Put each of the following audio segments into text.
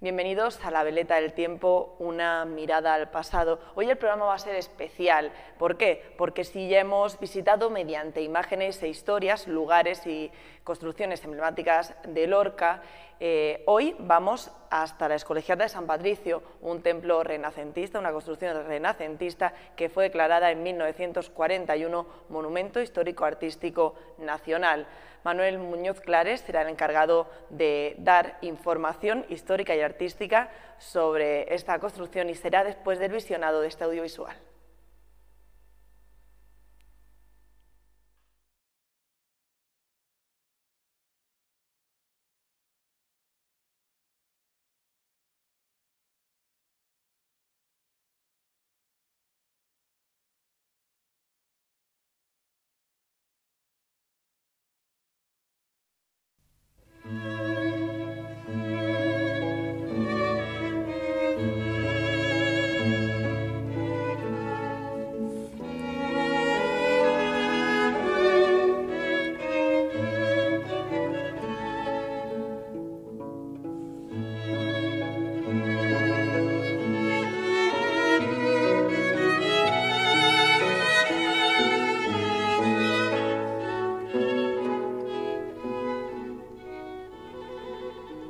Bienvenidos a La Veleta del Tiempo, una mirada al pasado. Hoy el programa va a ser especial. ¿Por qué? Porque si ya hemos visitado mediante imágenes e historias lugares y construcciones emblemáticas de Lorca, hoy vamos hasta la Excolegiata de San Patricio, un templo renacentista, una construcción renacentista que fue declarada en 1941 Monumento Histórico-Artístico Nacional. Manuel Muñoz Clares será el encargado de dar información histórica y artística sobre esta construcción y será después del visionado de este audiovisual.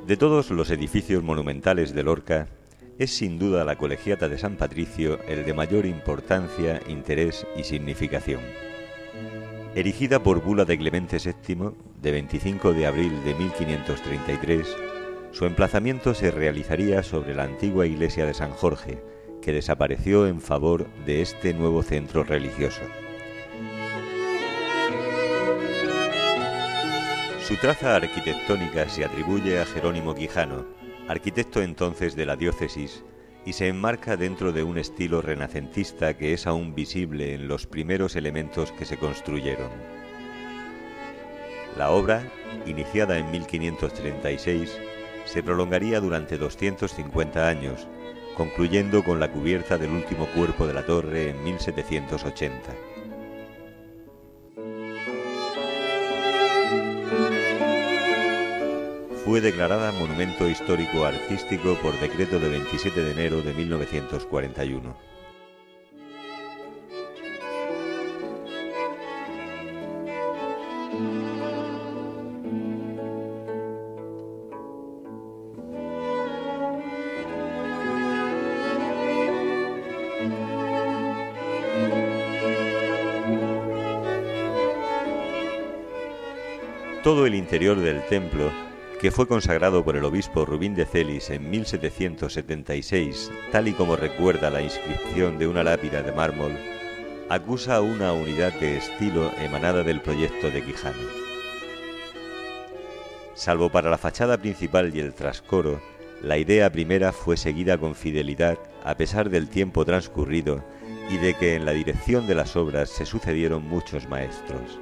De todos los edificios monumentales de Lorca, es sin duda la Colegiata de San Patricio el de mayor importancia, interés y significación. Erigida por bula de Clemente VII, de 25 de abril de 1533, su emplazamiento se realizaría sobre la antigua iglesia de San Jorge, que desapareció en favor de este nuevo centro religioso. Su traza arquitectónica se atribuye a Jerónimo Quijano, arquitecto entonces de la diócesis, y se enmarca dentro de un estilo renacentista que es aún visible en los primeros elementos que se construyeron. La obra, iniciada en 1536, se prolongaría durante 250 años, concluyendo con la cubierta del último cuerpo de la torre en 1780. Fue declarada Monumento Histórico Artístico por decreto de 27 de enero de 1941. Todo el interior del templo, que fue consagrado por el obispo Rubín de Celis en 1776, tal y como recuerda la inscripción de una lápida de mármol, acusa una unidad de estilo emanada del proyecto de Quijano. Salvo para la fachada principal y el trascoro, la idea primera fue seguida con fidelidad a pesar del tiempo transcurrido y de que en la dirección de las obras se sucedieron muchos maestros.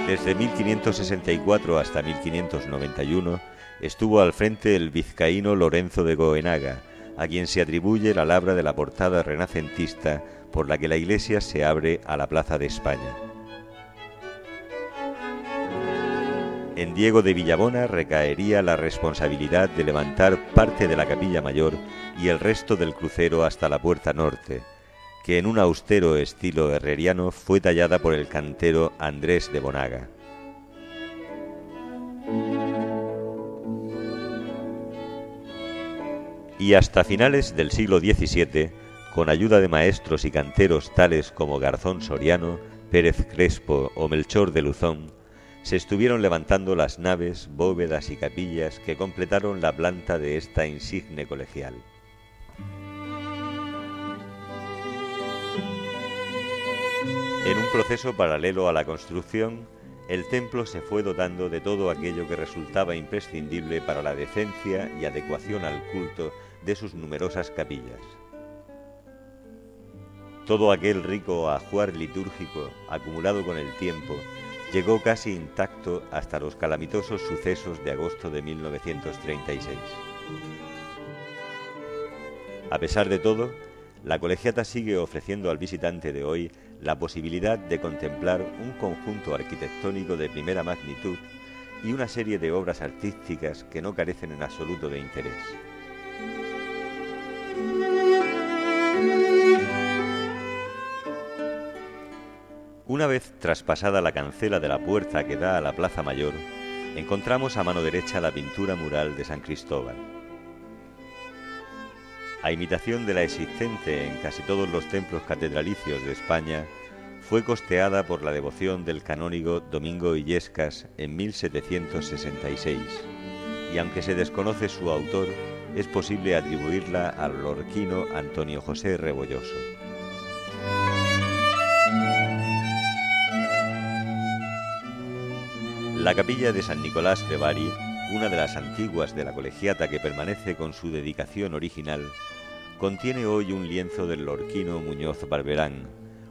Desde 1564 hasta 1591 estuvo al frente el vizcaíno Lorenzo de Goenaga, a quien se atribuye la labra de la portada renacentista por la que la iglesia se abre a la Plaza de España. En Diego de Villabona recaería la responsabilidad de levantar parte de la capilla mayor y el resto del crucero hasta la puerta norte, que en un austero estilo herreriano fue tallada por el cantero Andrés de Bonaga. Y hasta finales del siglo XVII, con ayuda de maestros y canteros tales como Garzón Soriano, Pérez Crespo o Melchor de Luzón, se estuvieron levantando las naves, bóvedas y capillas que completaron la planta de esta insigne colegial. En un proceso paralelo a la construcción, el templo se fue dotando de todo aquello que resultaba imprescindible para la decencia y adecuación al culto de sus numerosas capillas. Todo aquel rico ajuar litúrgico acumulado con el tiempo llegó casi intacto hasta los calamitosos sucesos de agosto de 1936. A pesar de todo, la colegiata sigue ofreciendo al visitante de hoy la posibilidad de contemplar un conjunto arquitectónico de primera magnitud y una serie de obras artísticas que no carecen en absoluto de interés. Una vez traspasada la cancela de la puerta que da a la Plaza Mayor, encontramos a mano derecha la pintura mural de San Cristóbal. A imitación de la existente en casi todos los templos catedralicios de España, fue costeada por la devoción del canónigo Domingo Illescas en 1766, y aunque se desconoce su autor, es posible atribuirla al lorquino Antonio José Rebolloso. La capilla de San Nicolás de Bari, una de las antiguas de la colegiata que permanece con su dedicación original, contiene hoy un lienzo del lorquino Muñoz Barberán,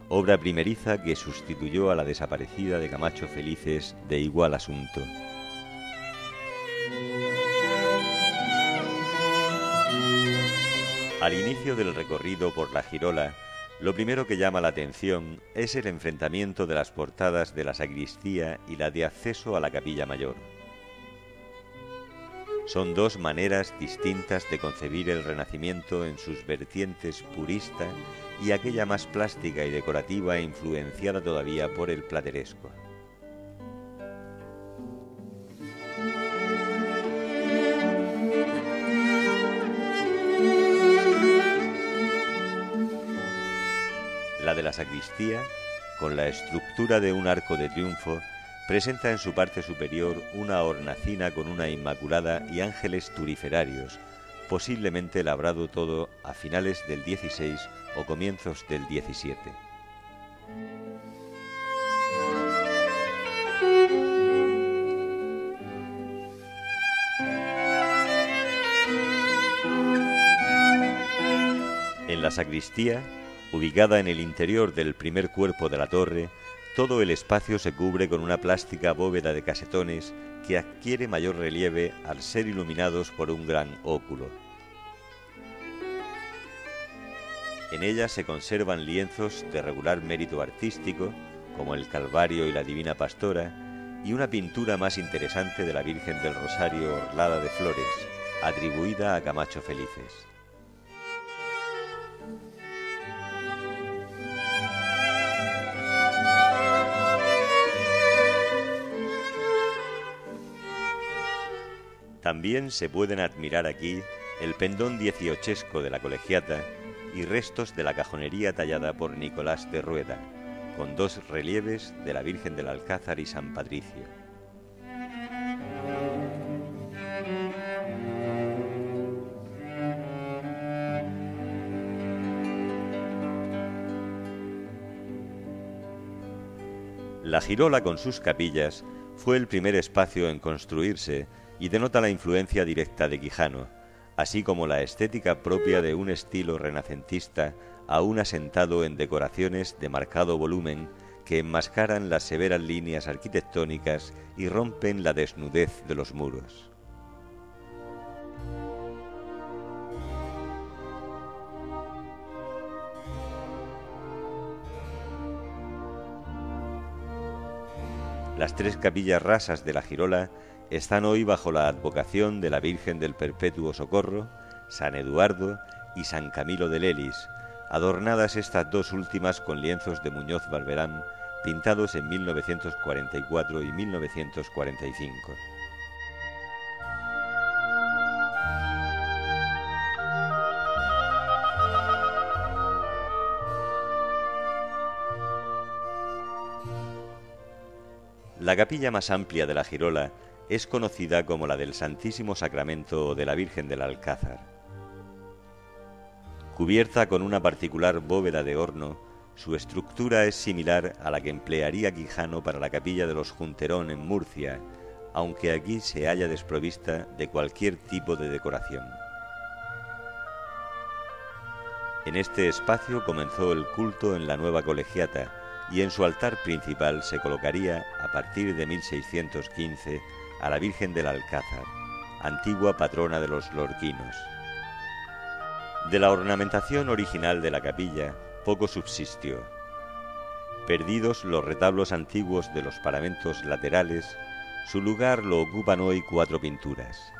obra primeriza que sustituyó a la desaparecida de Camacho Felices de igual asunto. Al inicio del recorrido por la girola, lo primero que llama la atención es el enfrentamiento de las portadas de la sacristía y la de acceso a la capilla mayor. Son dos maneras distintas de concebir el Renacimiento en sus vertientes purista y aquella más plástica y decorativa influenciada todavía por el plateresco. La de la sacristía, con la estructura de un arco de triunfo, presenta en su parte superior una hornacina con una Inmaculada y ángeles turiferarios, posiblemente labrado todo a finales del XVI o comienzos del XVII. En la sacristía, ubicada en el interior del primer cuerpo de la torre, todo el espacio se cubre con una plástica bóveda de casetones que adquiere mayor relieve al ser iluminados por un gran óculo. En ella se conservan lienzos de regular mérito artístico, como el Calvario y la Divina Pastora, y una pintura más interesante de la Virgen del Rosario orlada de flores, atribuida a Camacho Felices. También se pueden admirar aquí el pendón dieciochesco de la colegiata y restos de la cajonería tallada por Nicolás de Rueda, con dos relieves de la Virgen del Alcázar y San Patricio. La girola con sus capillas fue el primer espacio en construirse y denota la influencia directa de Quijano, así como la estética propia de un estilo renacentista aún asentado en decoraciones de marcado volumen que enmascaran las severas líneas arquitectónicas y rompen la desnudez de los muros. Las tres capillas rasas de la girola están hoy bajo la advocación de la Virgen del Perpetuo Socorro, San Eduardo y San Camilo de Lelis, adornadas estas dos últimas con lienzos de Muñoz Barberán, pintados en 1944 y 1945. La capilla más amplia de la girola es conocida como la del Santísimo Sacramento de la Virgen del Alcázar. Cubierta con una particular bóveda de horno, su estructura es similar a la que emplearía Quijano para la capilla de los Junterón en Murcia, aunque aquí se halla desprovista de cualquier tipo de decoración. En este espacio comenzó el culto en la nueva colegiata y en su altar principal se colocaría, a partir de 1615, a la Virgen del Alcázar, antigua patrona de los lorquinos. De la ornamentación original de la capilla, poco subsistió. Perdidos los retablos antiguos de los paramentos laterales, Su lugar lo ocupan hoy 4 pinturas.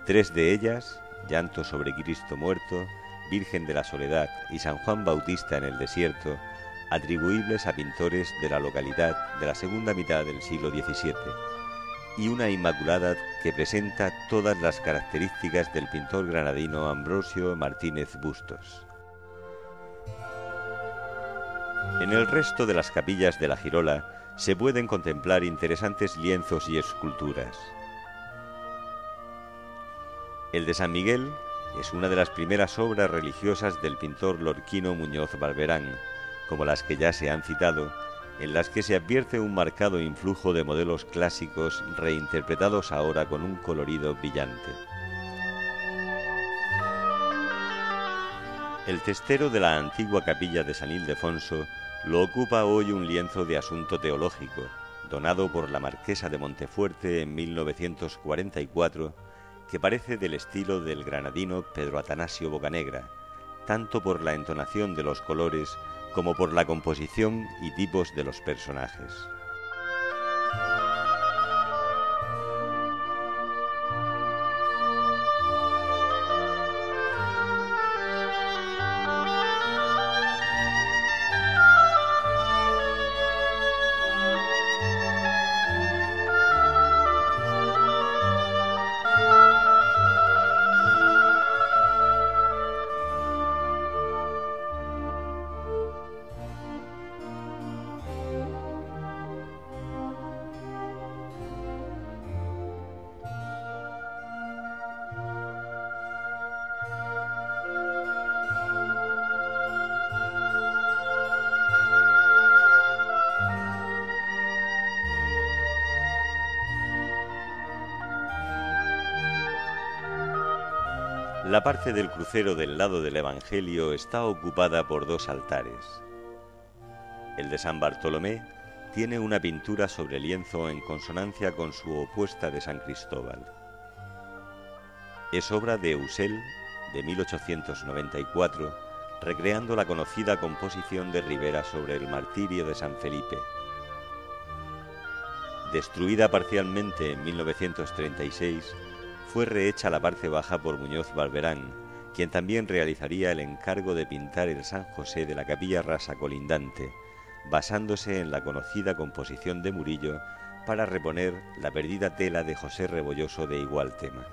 3 de ellas, Llanto sobre Cristo muerto, Virgen de la Soledad y San Juan Bautista en el desierto, atribuibles a pintores de la localidad de la segunda mitad del siglo XVII, y una Inmaculada que presenta todas las características del pintor granadino Ambrosio Martínez Bustos. En el resto de las capillas de la girola se pueden contemplar interesantes lienzos y esculturas. El de San Miguel es una de las primeras obras religiosas del pintor lorquino Muñoz Barberán, como las que ya se han citado, en las que se advierte un marcado influjo de modelos clásicos reinterpretados ahora con un colorido brillante. El testero de la antigua capilla de San Ildefonso lo ocupa hoy un lienzo de asunto teológico, donado por la marquesa de Montefuerte en 1944, que parece del estilo del granadino Pedro Atanasio Bocanegra, tanto por la entonación de los colores como por la composición y tipos de los personajes. La parte del crucero del lado del Evangelio está ocupada por 2 altares. El de San Bartolomé tiene una pintura sobre lienzo en consonancia con su opuesta de San Cristóbal. Es obra de Ussel, de 1894, recreando la conocida composición de Ribera sobre el martirio de San Felipe. Destruida parcialmente en 1936, fue rehecha la parte baja por Muñoz Barberán, quien también realizaría el encargo de pintar el San José de la capilla rasa colindante, basándose en la conocida composición de Murillo para reponer la perdida tela de José Rebolloso de igual tema.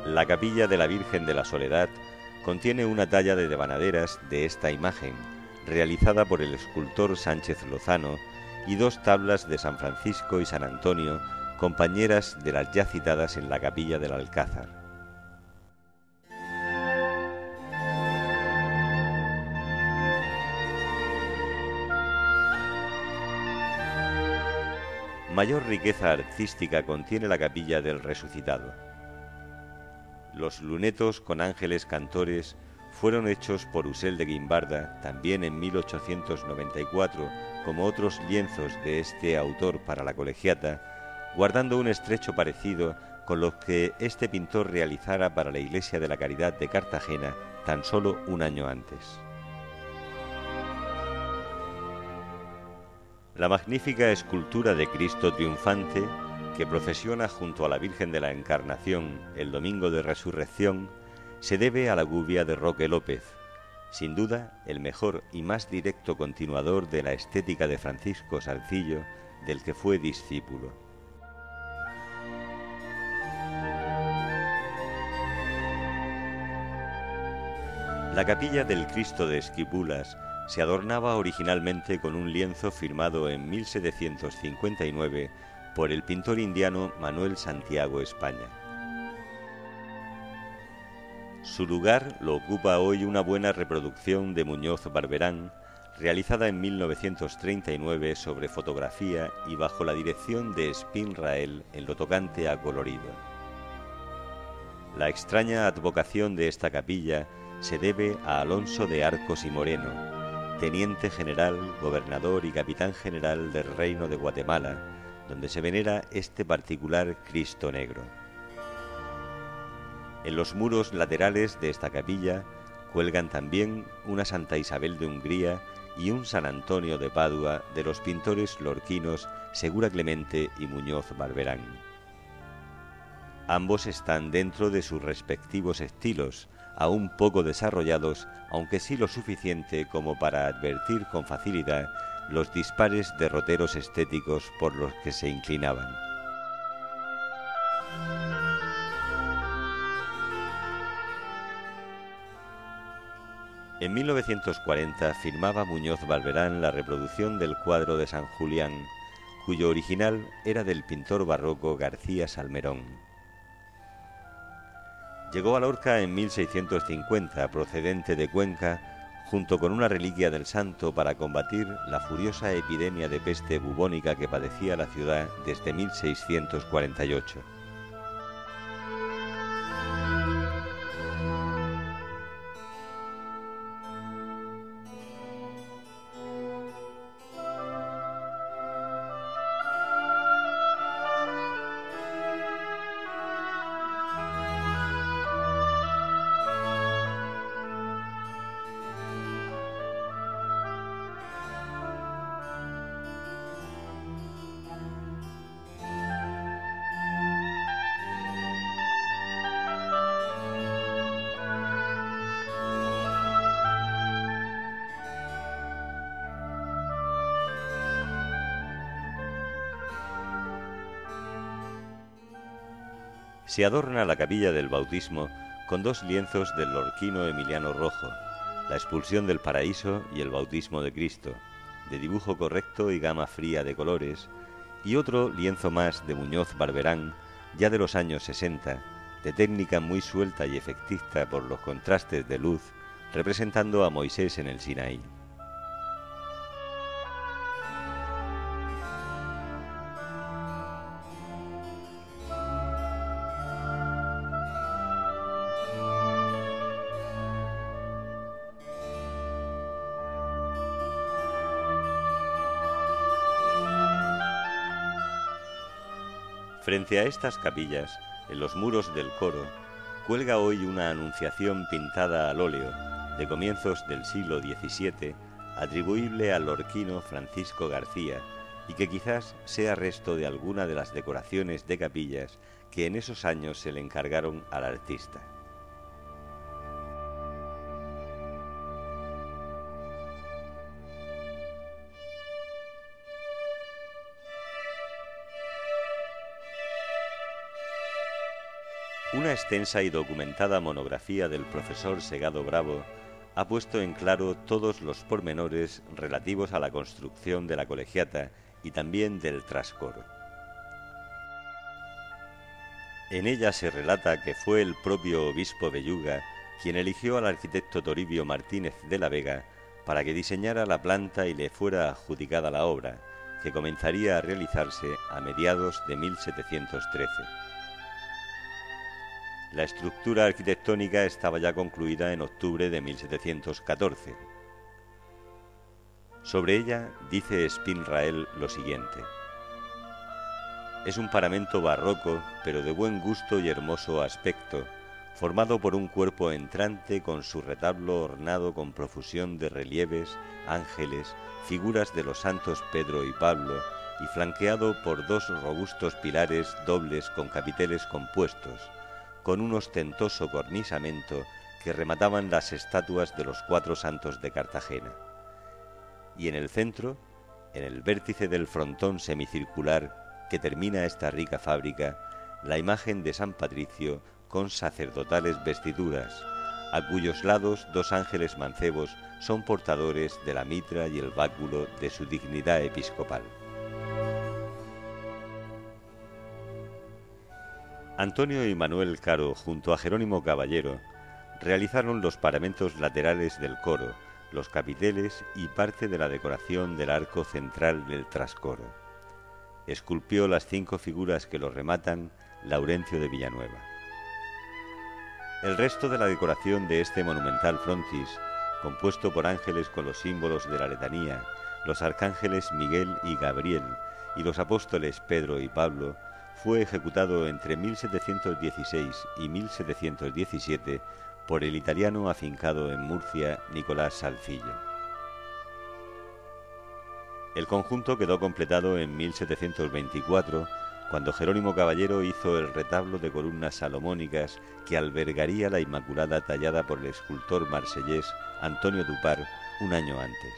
La capilla de la Virgen de la Soledad contiene una talla de devanaderas de esta imagen, realizada por el escultor Sánchez Lozano, y 2 tablas de San Francisco y San Antonio, compañeras de las ya citadas en la capilla del Alcázar. Mayor riqueza artística contiene la capilla del Resucitado. Los lunetos con ángeles cantores fueron hechos por Ussel de Guimbarda, también en 1894, como otros lienzos de este autor para la colegiata, guardando un estrecho parecido con los que este pintor realizara para la Iglesia de la Caridad de Cartagena tan solo un año antes. La magnífica escultura de Cristo triunfante, que procesiona junto a la Virgen de la Encarnación el domingo de Resurrección, se debe a la gubia de Roque López, sin duda el mejor y más directo continuador de la estética de Francisco Salzillo, del que fue discípulo. La capilla del Cristo de Esquipulas se adornaba originalmente con un lienzo firmado en 1759 por el pintor indiano Manuel Santiago España. Su lugar lo ocupa hoy una buena reproducción de Muñoz Barberán, realizada en 1939 sobre fotografía y bajo la dirección de Espín Rael en lo tocante a colorido. La extraña advocación de esta capilla se debe a Alonso de Arcos y Moreno, teniente general, gobernador y capitán general del Reino de Guatemala, donde se venera este particular Cristo Negro. En los muros laterales de esta capilla cuelgan también una Santa Isabel de Hungría y un San Antonio de Padua de los pintores lorquinos Segura Clemente y Muñoz Barberán. Ambos están dentro de sus respectivos estilos, aún poco desarrollados, aunque sí lo suficiente como para advertir con facilidad los dispares derroteros estéticos por los que se inclinaban. En 1940 firmaba Muñoz Barberán la reproducción del cuadro de San Julián, cuyo original era del pintor barroco García Salmerón. Llegó a Lorca en 1650, procedente de Cuenca, junto con una reliquia del santo para combatir la furiosa epidemia de peste bubónica que padecía la ciudad desde 1648. Se adorna la capilla del bautismo con dos lienzos del lorquino Emiliano Rojo, la expulsión del paraíso y el bautismo de Cristo, de dibujo correcto y gama fría de colores, y otro lienzo más de Muñoz Barberán, ya de los años 60, de técnica muy suelta y efectista por los contrastes de luz, representando a Moisés en el Sinaí. Frente a estas capillas, en los muros del coro, cuelga hoy una anunciación pintada al óleo, de comienzos del siglo XVII, atribuible al lorquino Francisco García, y que quizás sea resto de alguna de las decoraciones de capillas que en esos años se le encargaron al artista. Una extensa y documentada monografía del profesor Segado Bravo ha puesto en claro todos los pormenores relativos a la construcción de la colegiata y también del trascoro. En ella se relata que fue el propio obispo Belluga quien eligió al arquitecto Toribio Martínez de la Vega para que diseñara la planta y le fuera adjudicada la obra, que comenzaría a realizarse a mediados de 1713. La estructura arquitectónica estaba ya concluida en octubre de 1714. Sobre ella dice Spinrael lo siguiente: es un paramento barroco, pero de buen gusto y hermoso aspecto, formado por un cuerpo entrante con su retablo ornado con profusión de relieves, ángeles, figuras de los santos Pedro y Pablo, y flanqueado por dos robustos pilares dobles con capiteles compuestos, con un ostentoso cornisamento que remataban las estatuas de los 4 santos de Cartagena. Y en el centro, en el vértice del frontón semicircular que termina esta rica fábrica, la imagen de San Patricio con sacerdotales vestiduras, a cuyos lados 2 ángeles mancebos son portadores de la mitra y el báculo de su dignidad episcopal. Antonio y Manuel Caro, junto a Jerónimo Caballero, realizaron los paramentos laterales del coro, los capiteles y parte de la decoración del arco central del trascoro. Esculpió las 5 figuras que lo rematan Laurencio de Villanueva. El resto de la decoración de este monumental frontis, compuesto por ángeles con los símbolos de la letanía, los arcángeles Miguel y Gabriel y los apóstoles Pedro y Pablo, fue ejecutado entre 1716 y 1717 por el italiano afincado en Murcia Nicolás Salcillo. El conjunto quedó completado en 1724, cuando Jerónimo Caballero hizo el retablo de columnas salomónicas que albergaría la Inmaculada tallada por el escultor marsellés Antonio Dupar un año antes.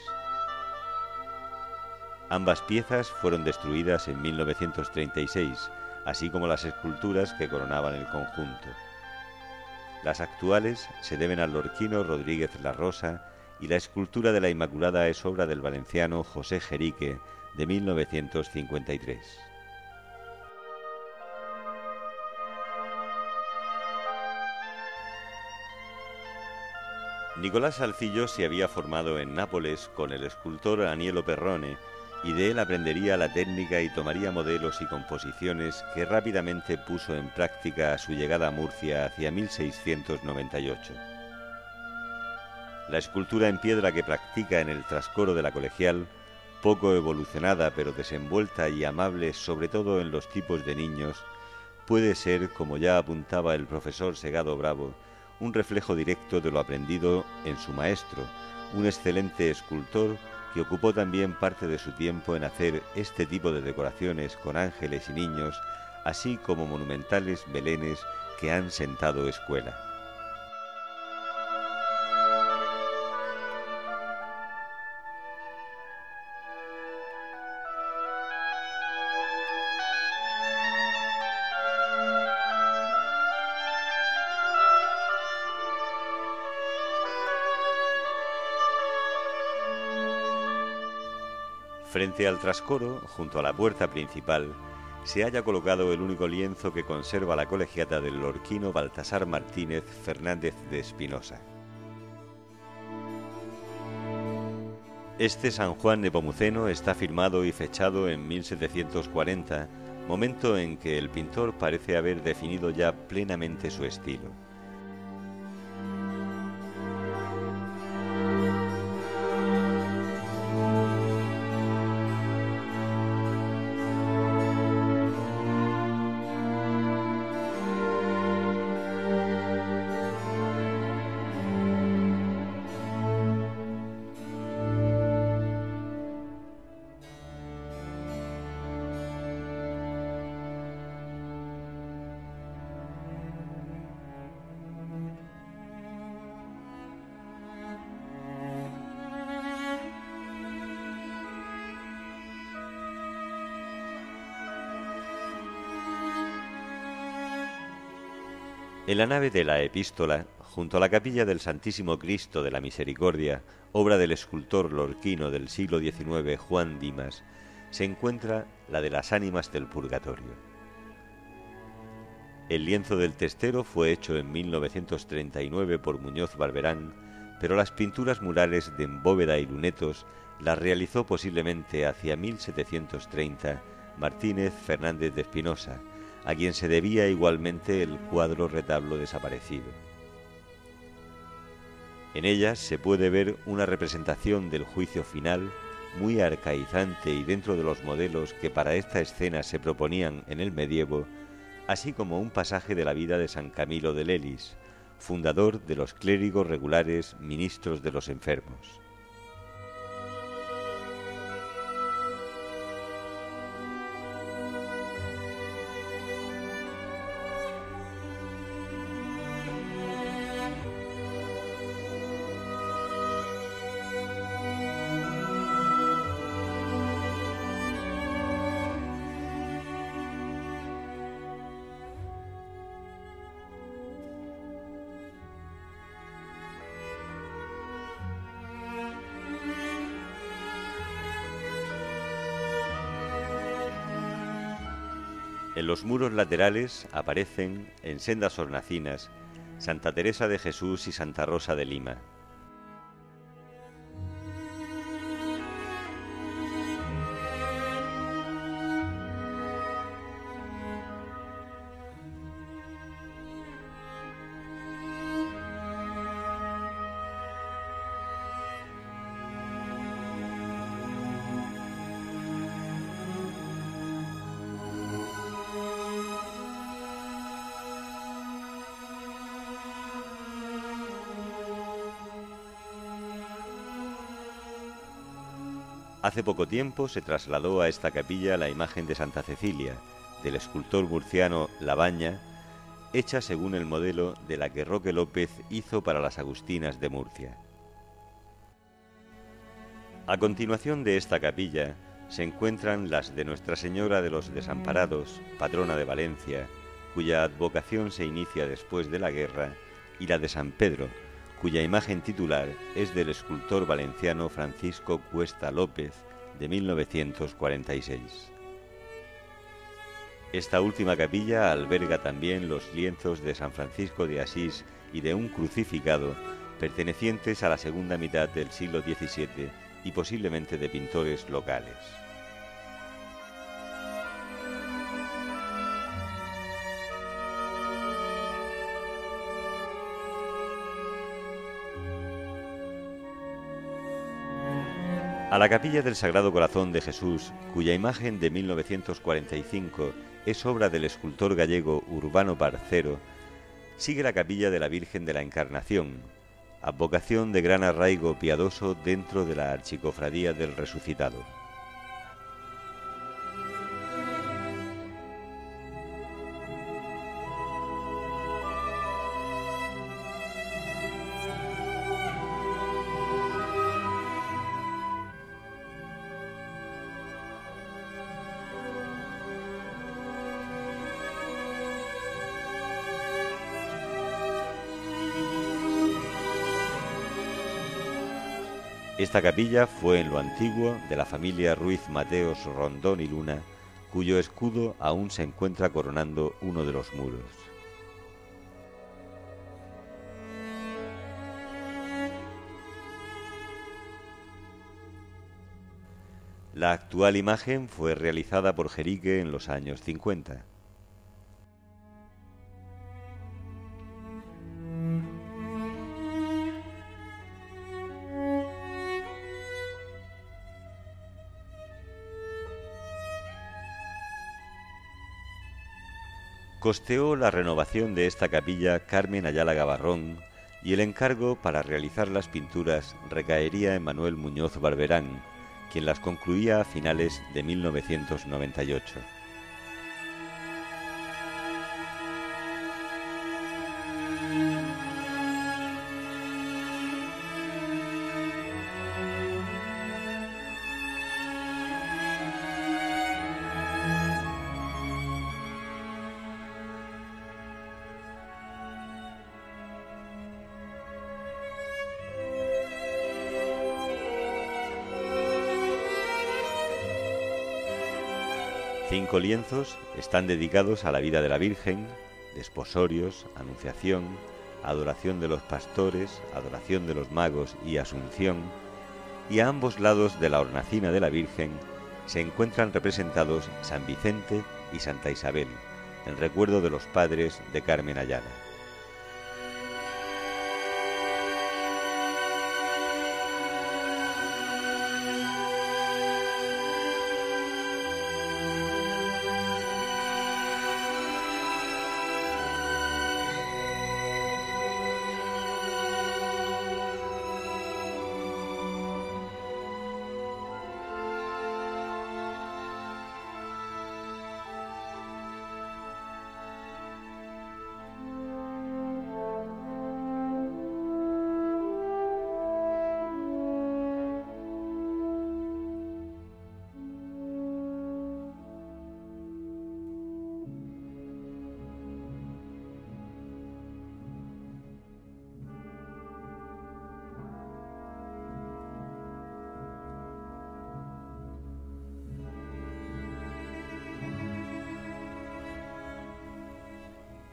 Ambas piezas fueron destruidas en 1936, así como las esculturas que coronaban el conjunto. Las actuales se deben al lorquino Rodríguez La Rosa y la escultura de la Inmaculada es obra del valenciano José Jerique de 1953. Nicolás Salcillo se había formado en Nápoles con el escultor Anielo Perrone y de él aprendería la técnica y tomaría modelos y composiciones que rápidamente puso en práctica a su llegada a Murcia hacia 1698. La escultura en piedra que practica en el trascoro de la Colegial, poco evolucionada pero desenvuelta y amable sobre todo en los tipos de niños, puede ser, como ya apuntaba el profesor Segado Bravo, un reflejo directo de lo aprendido en su maestro, un excelente escultor que ocupó también parte de su tiempo en hacer este tipo de decoraciones con ángeles y niños, así como monumentales belenes que han sentado escuela. Frente al trascoro, junto a la puerta principal, se halla colocado el único lienzo que conserva la colegiata del lorquino Baltasar Martínez Fernández de Espinosa. Este San Juan Nepomuceno está firmado y fechado en 1740, momento en que el pintor parece haber definido ya plenamente su estilo. En la nave de la Epístola, junto a la capilla del Santísimo Cristo de la Misericordia, obra del escultor lorquino del siglo XIX Juan Dimas, se encuentra la de las ánimas del purgatorio. El lienzo del testero fue hecho en 1939 por Muñoz Barberán, pero las pinturas murales de bóveda y lunetos las realizó posiblemente hacia 1730 Martínez Fernández de Espinosa, a quien se debía igualmente el cuadro retablo desaparecido. En ellas se puede ver una representación del juicio final muy arcaizante y dentro de los modelos que para esta escena se proponían en el medievo, así como un pasaje de la vida de San Camilo de Lelis, fundador de los clérigos regulares ministros de los enfermos. En los muros laterales aparecen, en sendas hornacinas, Santa Teresa de Jesús y Santa Rosa de Lima. Hace poco tiempo se trasladó a esta capilla la imagen de Santa Cecilia, del escultor murciano Labaña, hecha según el modelo de la que Roque López hizo para las Agustinas de Murcia. A continuación de esta capilla se encuentran las de Nuestra Señora de los Desamparados, patrona de Valencia, cuya advocación se inicia después de la guerra, y la de San Pedro, cuya imagen titular es del escultor valenciano Francisco Cuesta López, de 1946. Esta última capilla alberga también los lienzos de San Francisco de Asís y de un crucificado, pertenecientes a la segunda mitad del siglo XVII y posiblemente de pintores locales. A la capilla del Sagrado Corazón de Jesús, cuya imagen de 1945 es obra del escultor gallego Urbano Parcero, sigue la capilla de la Virgen de la Encarnación, advocación de gran arraigo piadoso dentro de la Archicofradía del Resucitado. Esta capilla fue en lo antiguo de la familia Ruiz Mateos Rondón y Luna, cuyo escudo aún se encuentra coronando uno de los muros. La actual imagen fue realizada por Jerique en los años 50. Costeó la renovación de esta capilla Carmen Ayala Gavarrón y el encargo para realizar las pinturas recaería en Manuel Muñoz Barberán, quien las concluía a finales de 1998. Cinco lienzos están dedicados a la vida de la Virgen, desposorios, anunciación, adoración de los pastores, adoración de los magos y asunción, y a ambos lados de la hornacina de la Virgen se encuentran representados San Vicente y Santa Isabel, en recuerdo de los padres de Carmen Ayala.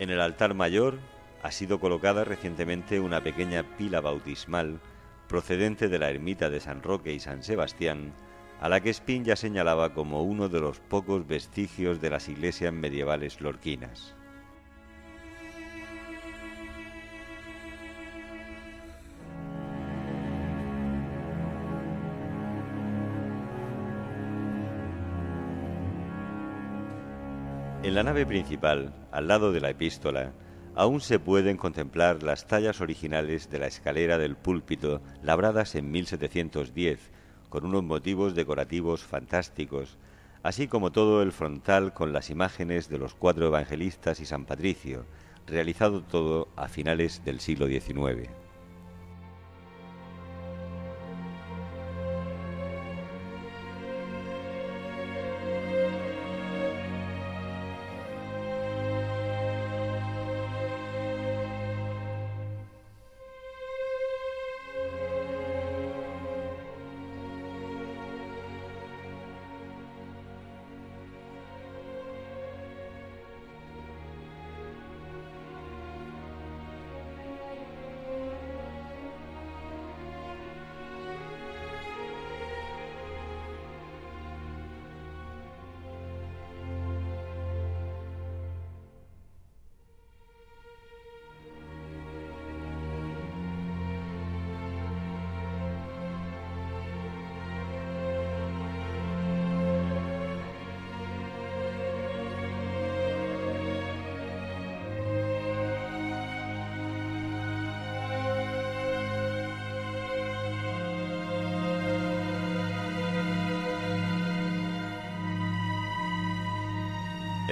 En el altar mayor ha sido colocada recientemente una pequeña pila bautismal procedente de la ermita de San Roque y San Sebastián, a la que Espín ya señalaba como uno de los pocos vestigios de las iglesias medievales lorquinas. En la nave principal, al lado de la epístola, aún se pueden contemplar las tallas originales de la escalera del púlpito, labradas en 1710, con unos motivos decorativos fantásticos, así como todo el frontal con las imágenes de los 4 evangelistas y San Patricio, realizado todo a finales del siglo XIX.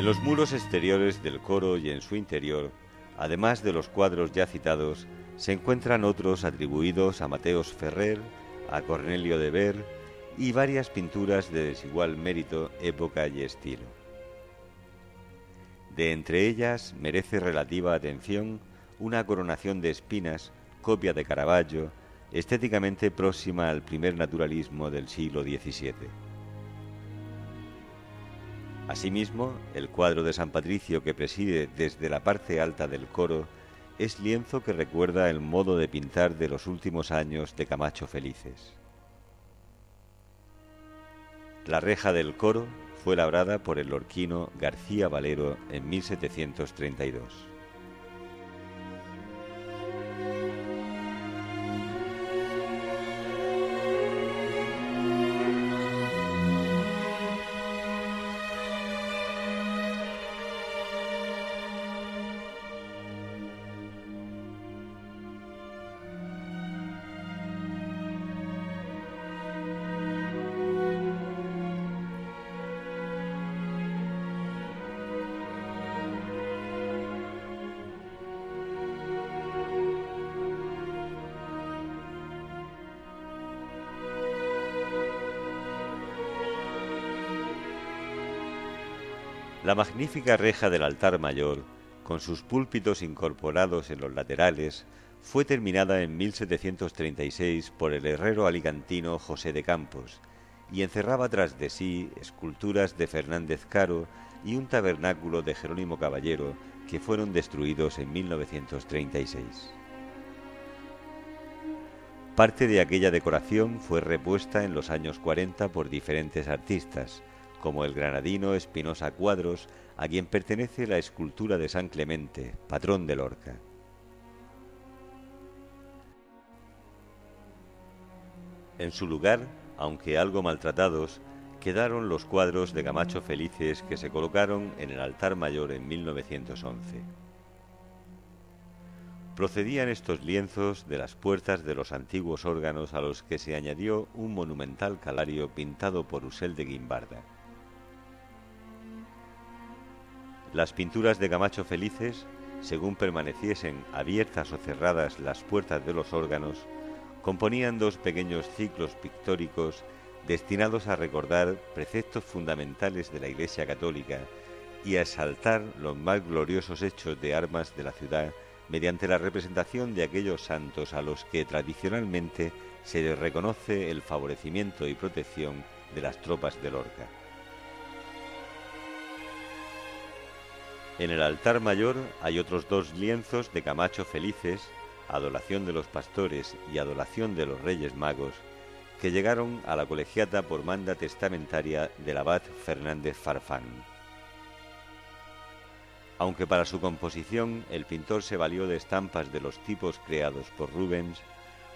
En los muros exteriores del coro y en su interior, además de los cuadros ya citados, se encuentran otros atribuidos a Mateos Ferrer, a Cornelio de Ver y varias pinturas de desigual mérito, época y estilo. De entre ellas merece relativa atención una coronación de espinas, copia de Caravaggio, estéticamente próxima al primer naturalismo del siglo XVII. Asimismo, el cuadro de San Patricio que preside desde la parte alta del coro es lienzo que recuerda el modo de pintar de los últimos años de Camacho Felices. La reja del coro fue labrada por el lorquino García Valero en 1732. La magnífica reja del altar mayor, con sus púlpitos incorporados en los laterales, fue terminada en 1736 por el herrero alicantino José de Campos y encerraba tras de sí esculturas de Fernández Caro y un tabernáculo de Jerónimo Caballero que fueron destruidos en 1936. Parte de aquella decoración fue repuesta en los años 40 por diferentes artistas, como el granadino Espinosa Cuadros, a quien pertenece la escultura de San Clemente, patrón de Lorca. En su lugar, aunque algo maltratados, quedaron los cuadros de Camacho Felices que se colocaron en el altar mayor en 1911. Procedían estos lienzos de las puertas de los antiguos órganos a los que se añadió un monumental calario pintado por Usel de Guimbarda. Las pinturas de Camacho Felices, según permaneciesen abiertas o cerradas las puertas de los órganos, componían dos pequeños ciclos pictóricos destinados a recordar preceptos fundamentales de la Iglesia Católica y a exaltar los más gloriosos hechos de armas de la ciudad mediante la representación de aquellos santos a los que tradicionalmente se les reconoce el favorecimiento y protección de las tropas de Lorca. En el altar mayor hay otros dos lienzos de Camacho Felices, Adoración de los Pastores y Adoración de los Reyes Magos, que llegaron a la colegiata por manda testamentaria del abad Fernández Farfán. Aunque para su composición el pintor se valió de estampas de los tipos creados por Rubens,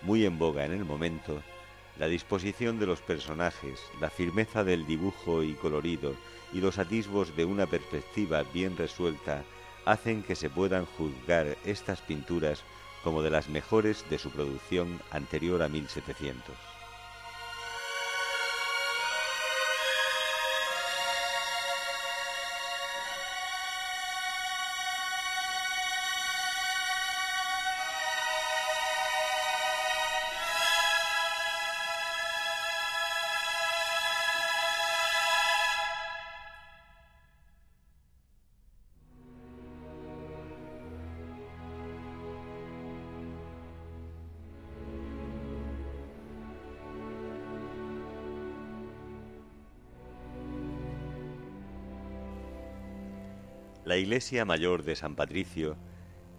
muy en boga en el momento, la disposición de los personajes, la firmeza del dibujo y colorido y los atisbos de una perspectiva bien resuelta hacen que se puedan juzgar estas pinturas como de las mejores de su producción anterior a 1700. La iglesia mayor de San Patricio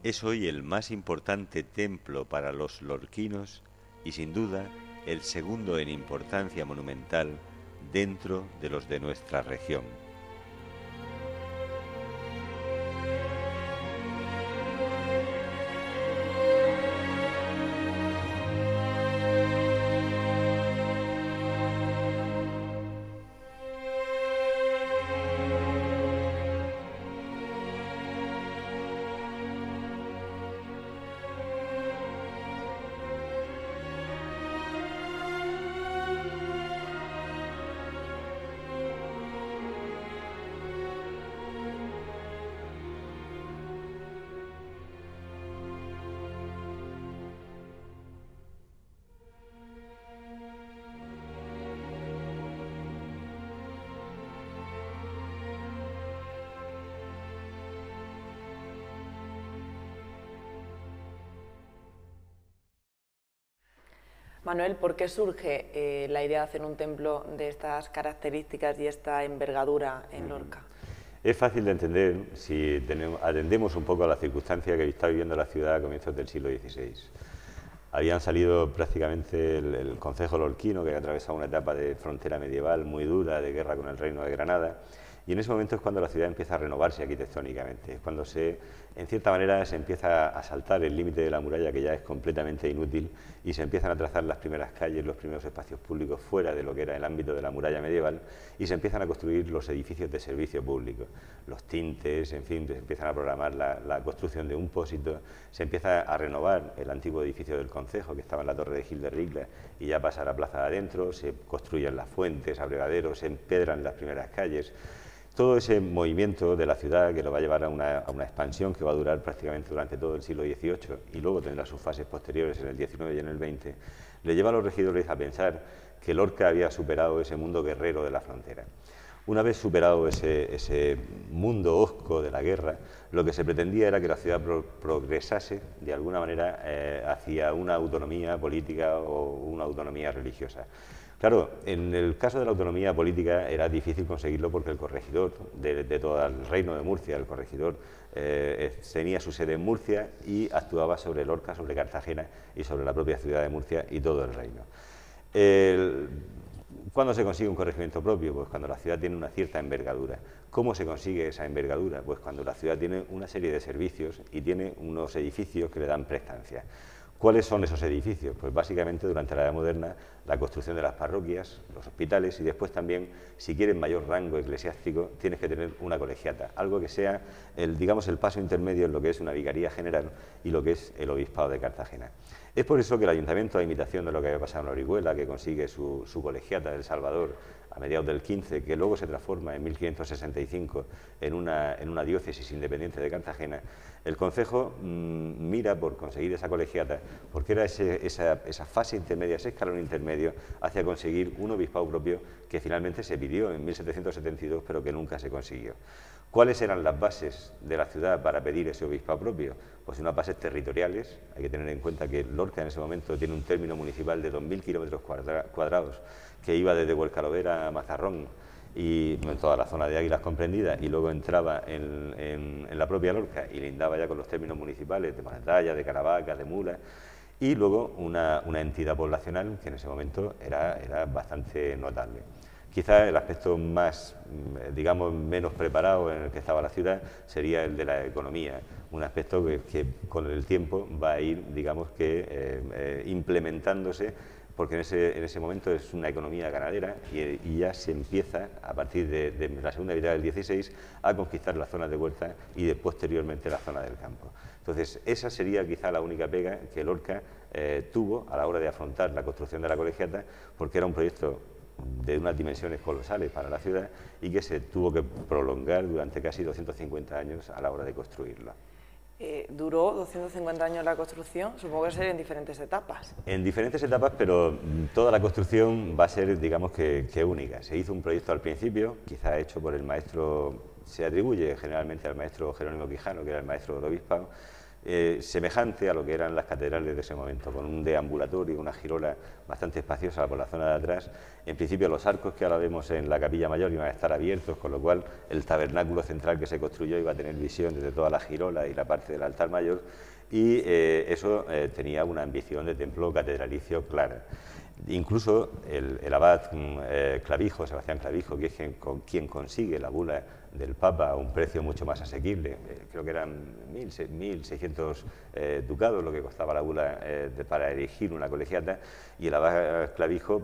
es hoy el más importante templo para los lorquinos y sin duda el segundo en importancia monumental dentro de los de nuestra región. Manuel, ¿por qué surge la idea de hacer un templo de estas características y esta envergadura en Lorca? Es fácil de entender si atendemos un poco a la circunstancia que está viviendo la ciudad a comienzos del siglo XVI. Habían salido prácticamente el concejo lorquino, que había atravesado una etapa de frontera medieval muy dura, de guerra con el Reino de Granada, y en ese momento es cuando la ciudad empieza a renovarse arquitectónicamente, es cuando en cierta manera se empieza a saltar el límite de la muralla, que ya es completamente inútil, y se empiezan a trazar las primeras calles, los primeros espacios públicos fuera de lo que era el ámbito de la muralla medieval, y se empiezan a construir los edificios de servicio público, los tintes, en fin, se empiezan a programar la construcción de un pósito, se empieza a renovar el antiguo edificio del concejo, que estaba en la torre de Gil de Ricla, y ya pasa a la plaza de adentro, se construyen las fuentes, abrevaderos, se empedran las primeras calles. Todo ese movimiento de la ciudad, que lo va a llevar a una expansión que va a durar prácticamente durante todo el siglo XVIII y luego tendrá sus fases posteriores en el XIX y en el XX, le lleva a los regidores a pensar que Lorca había superado ese mundo guerrero de la frontera. Una vez superado ese mundo hosco de la guerra, lo que se pretendía era que la ciudad progresase de alguna manera hacia una autonomía política o una autonomía religiosa. Claro, en el caso de la autonomía política era difícil conseguirlo porque el corregidor de todo el reino de Murcia, el corregidor tenía su sede en Murcia y actuaba sobre Lorca, sobre Cartagena y sobre la propia ciudad de Murcia y todo el reino. ¿Cuándo se consigue un corregimiento propio? Pues cuando la ciudad tiene una cierta envergadura. ¿Cómo se consigue esa envergadura? Pues cuando la ciudad tiene una serie de servicios y tiene unos edificios que le dan prestancia. ¿Cuáles son esos edificios? Pues básicamente durante la Edad Moderna la construcción de las parroquias, los hospitales y después también, si quieres mayor rango eclesiástico, tienes que tener una colegiata, algo que sea digamos, el paso intermedio en lo que es una vicaría general y lo que es el obispado de Cartagena. Es por eso que el Ayuntamiento, a imitación de lo que había pasado en Orihuela, que consigue su colegiata del Salvador a mediados del 15, que luego se transforma en 1565 en una diócesis independiente de Cartagena, el concejo mira por conseguir esa colegiata, porque era esa fase intermedia, ese escalón intermedio, hacia conseguir un obispado propio que finalmente se pidió en 1772, pero que nunca se consiguió. ¿Cuáles eran las bases de la ciudad para pedir ese obispado propio? Pues unas bases territoriales. Hay que tener en cuenta que Lorca en ese momento tiene un término municipal de 2.000 kilómetros cuadrados, que iba desde Huelcalovera a Mazarrón y en toda la zona de Águilas comprendida, y luego entraba en la propia Lorca y lindaba ya con los términos municipales de Moratalla, de Caravaca, de Mula, y luego una entidad poblacional que en ese momento era bastante notable. Quizá el aspecto más, digamos, menos preparado en el que estaba la ciudad sería el de la economía, un aspecto que con el tiempo va a ir, digamos, que implementándose, porque en ese momento es una economía ganadera y ya se empieza, a partir de la segunda mitad del 16, a conquistar las zonas de huerta y posteriormente la zona del campo. Entonces, esa sería quizá la única pega que Lorca tuvo a la hora de afrontar la construcción de la colegiata, porque era un proyecto de unas dimensiones colosales para la ciudad y que se tuvo que prolongar durante casi 250 años a la hora de construirla. ¿Duró 250 años la construcción? Supongo que sería en diferentes etapas. En diferentes etapas, pero toda la construcción va a ser, digamos, que única. Se hizo un proyecto al principio, quizá hecho por el maestro, se atribuye generalmente al maestro Jerónimo Quijano, que era el maestro del obispado, semejante a lo que eran las catedrales de ese momento, con un deambulatorio, una girola bastante espaciosa por la zona de atrás. En principio los arcos que ahora vemos en la capilla mayor iban a estar abiertos, con lo cual el tabernáculo central que se construyó iba a tener visión desde toda la girola y la parte del altar mayor, y eso tenía una ambición de templo catedralicio clara. Incluso el abad Clavijo, Sebastián Clavijo, que es quien consigue la bula del Papa a un precio mucho más asequible, creo que eran 1.600 ducados lo que costaba la bula para erigir una colegiata, y el abad Clavijo,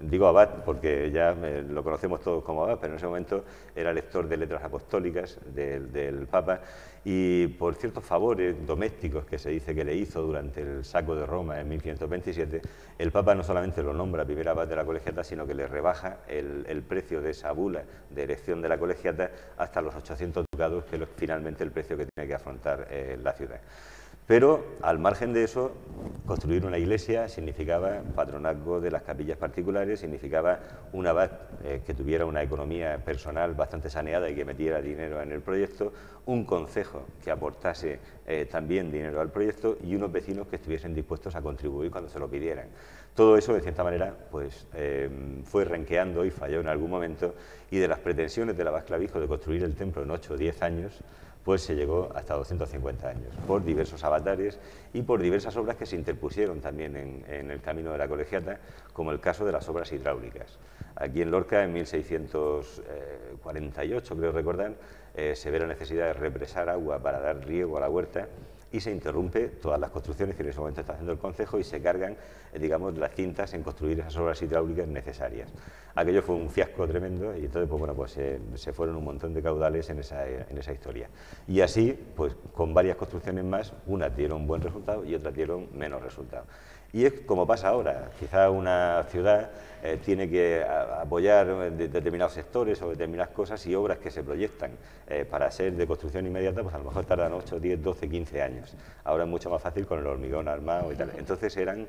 digo abad porque ya lo conocemos todos como abad, pero en ese momento era lector de letras apostólicas del Papa, y por ciertos favores domésticos que se dice que le hizo durante el saco de Roma en 1527, el Papa no solamente lo nombra primer abad de la colegiata, sino que le rebaja el precio de esa bula de erección de la colegiata hasta los 800 ducados, que es finalmente el precio que tiene que afrontar la ciudad. Pero, al margen de eso, construir una iglesia significaba patronazgo de las capillas particulares, significaba un abad que tuviera una economía personal bastante saneada y que metiera dinero en el proyecto, un concejo que aportase también dinero al proyecto y unos vecinos que estuviesen dispuestos a contribuir cuando se lo pidieran. Todo eso, de cierta manera, pues, fue renqueando y falló en algún momento, y de las pretensiones del abad Clavijo de construir el templo en 8 o 10 años, pues se llegó hasta 250 años, por diversos avatares y por diversas obras que se interpusieron también en el camino de la colegiata, como el caso de las obras hidráulicas. Aquí en Lorca, en 1648, creo recordar, se ve la necesidad de represar agua para dar riego a la huerta, y se interrumpe todas las construcciones que en ese momento está haciendo el concejo y se cargan, digamos, las cintas en construir esas obras hidráulicas necesarias. Aquello fue un fiasco tremendo, y entonces, pues bueno, pues se fueron un montón de caudales en esa historia. Y así, pues con varias construcciones más, unas dieron buen resultado y otras dieron menos resultado. Y es como pasa ahora, quizá una ciudad tiene que apoyar determinados sectores o determinadas cosas y obras que se proyectan para ser de construcción inmediata, pues a lo mejor tardan 8, 10, 12, 15 años. Ahora es mucho más fácil con el hormigón armado y tal. Entonces eran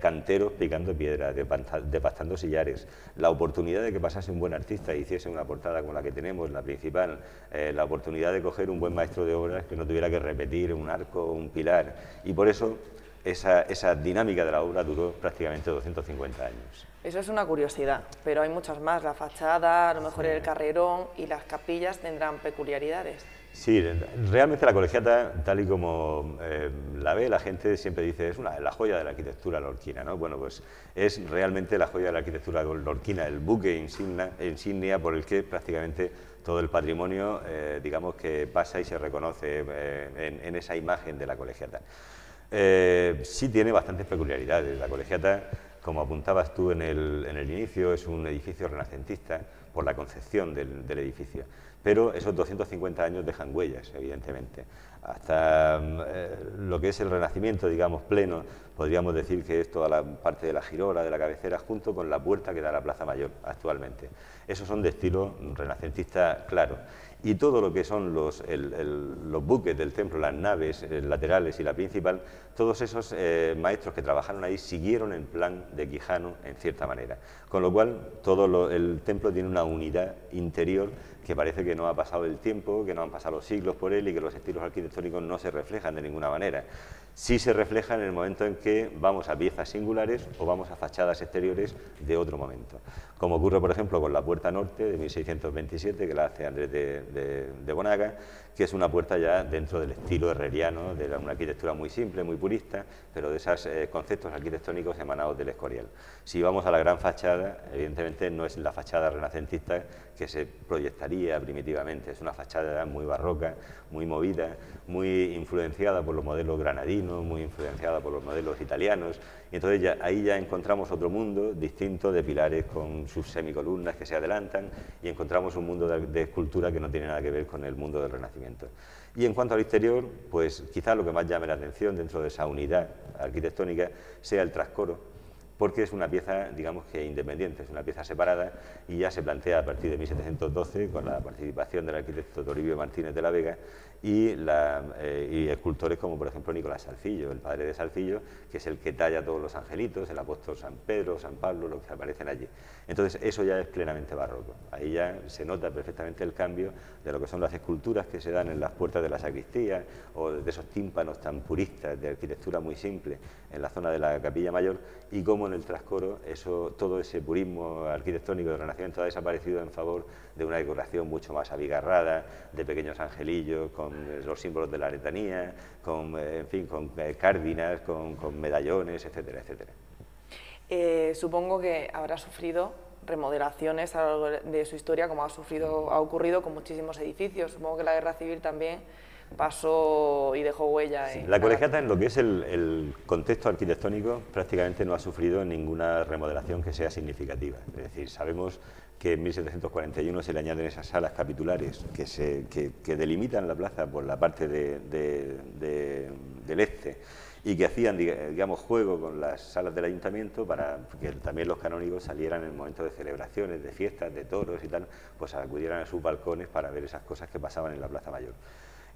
canteros picando piedra, despastando sillares. La oportunidad de que pasase un buen artista y hiciese una portada como la que tenemos, la principal, la oportunidad de coger un buen maestro de obras que no tuviera que repetir un arco o un pilar. Y por eso esa dinámica de la obra duró prácticamente 250 años. Eso es una curiosidad, pero hay muchas más. La fachada, a lo mejor el carrerón y las capillas tendrán peculiaridades. Sí, realmente la colegiata, tal y como la ve la gente, siempre dice es la joya de la arquitectura lorquina, ¿no? Bueno, pues es realmente la joya de la arquitectura lorquina, el buque insignia por el que prácticamente todo el patrimonio, digamos, que pasa y se reconoce en esa imagen de la colegiata. Sí tiene bastantes peculiaridades. La colegiata, como apuntabas tú en el inicio, es un edificio renacentista por la concepción del edificio. Pero esos 250 años dejan huellas, evidentemente. Hasta lo que es el Renacimiento, digamos, pleno, podríamos decir que es toda la parte de la girola, de la cabecera, junto con la puerta que da a la Plaza Mayor actualmente. Esos son de estilo renacentista claro. Y todo lo que son los buques del templo, las naves laterales y la principal, todos esos maestros que trabajaron ahí siguieron el plan de Quijano en cierta manera. Con lo cual, el templo tiene una unidad interior que parece que no ha pasado el tiempo, que no han pasado los siglos por él y que los estilos arquitectónicos no se reflejan de ninguna manera. Sí se reflejan en el momento en que vamos a piezas singulares o vamos a fachadas exteriores de otro momento. Como ocurre, por ejemplo, con la puerta norte de 1627, que la hace Andrés de Bonaga, que es una puerta ya dentro del estilo herreriano, de una arquitectura muy simple, muy purista, pero de esos conceptos arquitectónicos emanados del Escorial. Si vamos a la gran fachada, evidentemente no es la fachada renacentista que se proyectaría primitivamente, es una fachada muy barroca, muy movida, muy influenciada por los modelos granadinos, muy influenciada por los modelos italianos, y entonces ahí ya encontramos otro mundo distinto de pilares con sus semicolumnas que se adelantan, y encontramos un mundo de escultura que no tiene nada que ver con el mundo del Renacimiento. Y en cuanto al exterior, pues quizás lo que más llame la atención dentro de esa unidad arquitectónica sea el trascoro, porque es una pieza, digamos que independiente, es una pieza separada y ya se plantea a partir de 1712 con la participación del arquitecto Toribio Martínez de la Vega y escultores como por ejemplo Nicolás Salcillo, el padre de Salcillo, que es el que talla todos los angelitos, el apóstol San Pedro, San Pablo, los que aparecen allí. Entonces eso ya es plenamente barroco, ahí ya se nota perfectamente el cambio de lo que son las esculturas que se dan en las puertas de la sacristía o de esos tímpanos tan puristas de arquitectura muy simple en la zona de la Capilla Mayor, y cómo en el trascoro todo ese purismo arquitectónico del Renacimiento ha desaparecido en favor de una decoración mucho más abigarrada, de pequeños angelillos, con los símbolos de la letanía, con cárdinas, con medallones, etcétera, etcétera. Supongo que habrá sufrido remodelaciones a lo largo de su historia, como ha ocurrido con muchísimos edificios. Supongo que la Guerra Civil también pasó y dejó huella. Sí, la colegiata, en lo que es el contexto arquitectónico, prácticamente no ha sufrido ninguna remodelación que sea significativa. Es decir, sabemos que en 1741 se le añaden esas salas capitulares que delimitan la plaza por la parte del este, y que hacían, digamos, juego con las salas del ayuntamiento para que también los canónigos salieran en el momento de celebraciones, de fiestas, de toros y tal, pues acudieran a sus balcones para ver esas cosas que pasaban en la Plaza Mayor.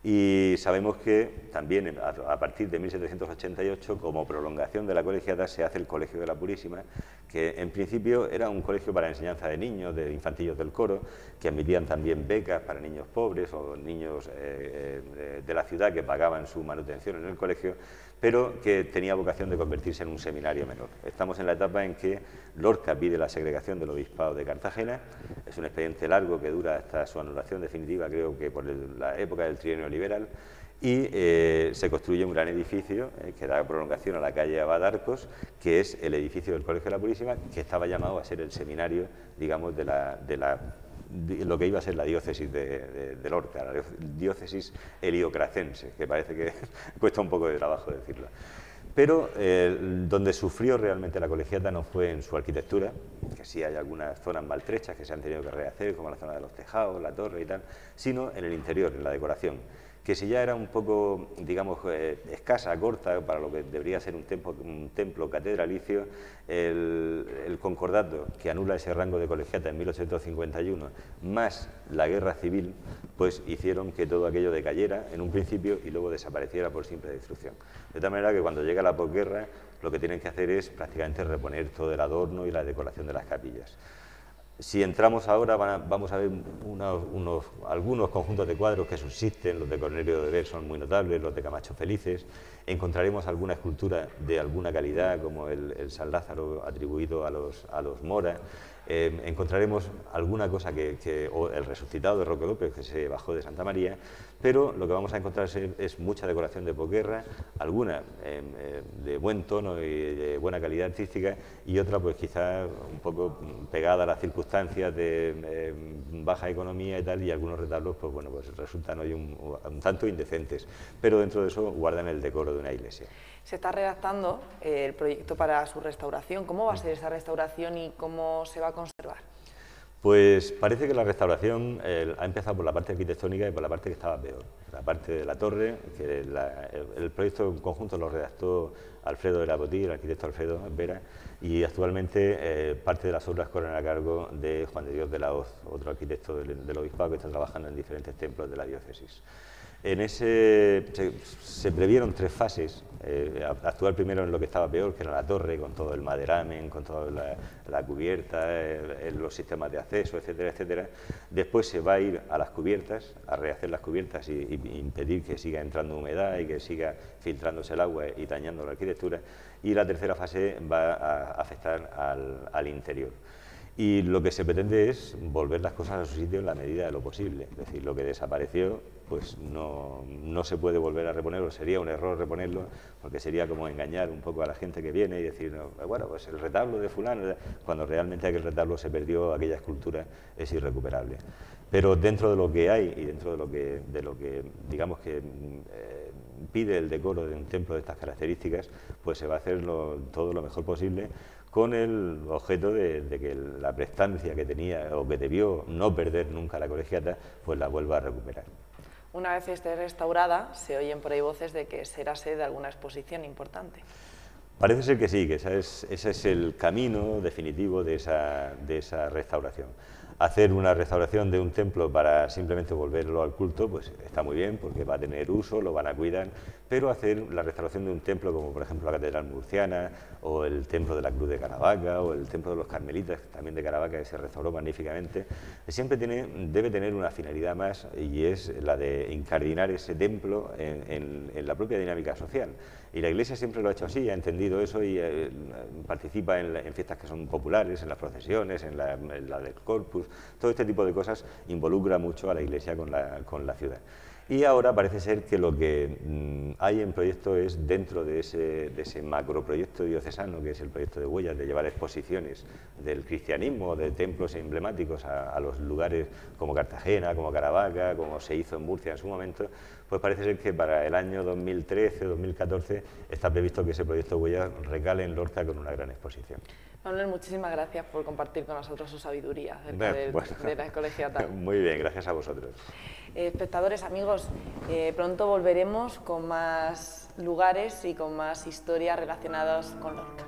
Y sabemos que también a partir de 1788, como prolongación de la colegiata, se hace el Colegio de la Purísima, que en principio era un colegio para enseñanza de niños, de infantillos del coro, que admitían también becas para niños pobres o niños de la ciudad que pagaban su manutención en el colegio, pero que tenía vocación de convertirse en un seminario menor. Estamos en la etapa en que Lorca pide la segregación del obispado de Cartagena, es un expediente largo que dura hasta su anulación definitiva, creo que por la época del trienio liberal, y se construye un gran edificio que da prolongación a la calle Abadarcos, que es el edificio del Colegio de la Purísima, que estaba llamado a ser el seminario, digamos, de lo que iba a ser la diócesis de Lorca, la diócesis heliocracense, que parece que cuesta un poco de trabajo decirlo. Pero donde sufrió realmente la colegiata no fue en su arquitectura, que sí hay algunas zonas maltrechas que se han tenido que rehacer, como la zona de los tejados, la torre y tal, sino en el interior, en la decoración, que si ya era un poco, digamos, escasa, corta, para lo que debería ser un templo catedralicio, el concordato que anula ese rango de colegiata en 1851, más la guerra civil, pues hicieron que todo aquello decayera en un principio y luego desapareciera por simple destrucción. De tal manera que cuando llega la posguerra, lo que tienen que hacer es prácticamente reponer todo el adorno y la decoración de las capillas. Si entramos ahora vamos a ver algunos conjuntos de cuadros que subsisten, los de Cornelio de Ver son muy notables, los de Camacho Felices, encontraremos alguna escultura de alguna calidad, como el San Lázaro atribuido a los Mora. Encontraremos alguna cosa o el resucitado de Roque López, que se bajó de Santa María, pero lo que vamos a encontrar es mucha decoración de posguerra, alguna de buen tono y de buena calidad artística, y otra pues quizá un poco pegada a las circunstancias de baja economía y tal, y algunos retablos pues bueno, pues resultan hoy un tanto indecentes, pero dentro de eso guardan el decoro de una iglesia. Se está redactando el proyecto para su restauración. ¿Cómo va a ser esa restauración y cómo se va a conservar? Pues parece que la restauración ha empezado por la parte arquitectónica y por la parte que estaba peor. La parte de la torre, que el proyecto en conjunto lo redactó Alfredo de la Botí, el arquitecto Alfredo Vera, y actualmente parte de las obras corren a cargo de Juan de Dios de la Hoz, otro arquitecto del obispado que está trabajando en diferentes templos de la diócesis. En ese se previeron 3 fases, actuar primero en lo que estaba peor, que era la torre, con todo el maderamen, con toda la cubierta, los sistemas de acceso, etcétera, etcétera. Después se va a ir a las cubiertas, a rehacer las cubiertas y impedir que siga entrando humedad y que siga filtrándose el agua y dañando la arquitectura. Y la tercera fase va a afectar al interior. Y lo que se pretende es volver las cosas a su sitio en la medida de lo posible. Es decir, lo que desapareció, pues no se puede volver a reponerlo, sería un error reponerlo, porque sería como engañar un poco a la gente que viene y decir, no, bueno, pues el retablo de fulano, cuando realmente aquel retablo se perdió, aquella escultura es irrecuperable. Pero dentro de lo que hay y dentro de lo que digamos que pide el decoro de un templo de estas características, pues se va a hacer todo lo mejor posible, con el objeto de que la prestancia que tenía o que debió no perder nunca la colegiata, pues la vuelva a recuperar. Una vez esté restaurada, se oyen por ahí voces de que será sede de alguna exposición importante. Parece ser que sí, que ese es el camino definitivo de esa restauración. Hacer una restauración de un templo para simplemente volverlo al culto, pues está muy bien, porque va a tener uso, lo van a cuidar, pero hacer la restauración de un templo como por ejemplo la Catedral Murciana, o el Templo de la Cruz de Caravaca, o el Templo de los Carmelitas, también de Caravaca, que se restauró magníficamente, siempre debe tener una finalidad más, y es la de incardinar ese templo en la propia dinámica social. Y la Iglesia siempre lo ha hecho así, ha entendido eso y participa en fiestas que son populares, en las procesiones, en la del Corpus. Todo este tipo de cosas involucra mucho a la Iglesia con la ciudad. Y ahora parece ser que lo que hay en proyecto es, dentro de ese macroproyecto diocesano, que es el proyecto de Huellas, de llevar exposiciones del cristianismo, de templos emblemáticos a los lugares como Cartagena, como Caravaca, como se hizo en Murcia en su momento, pues parece ser que para el año 2013-2014 está previsto que ese proyecto Huellas recale en Lorca con una gran exposición. Manuel, muchísimas gracias por compartir con nosotros su sabiduría acerca de la colegiata. Muy bien, gracias a vosotros. Espectadores, amigos, pronto volveremos con más lugares y con más historias relacionadas con Lorca.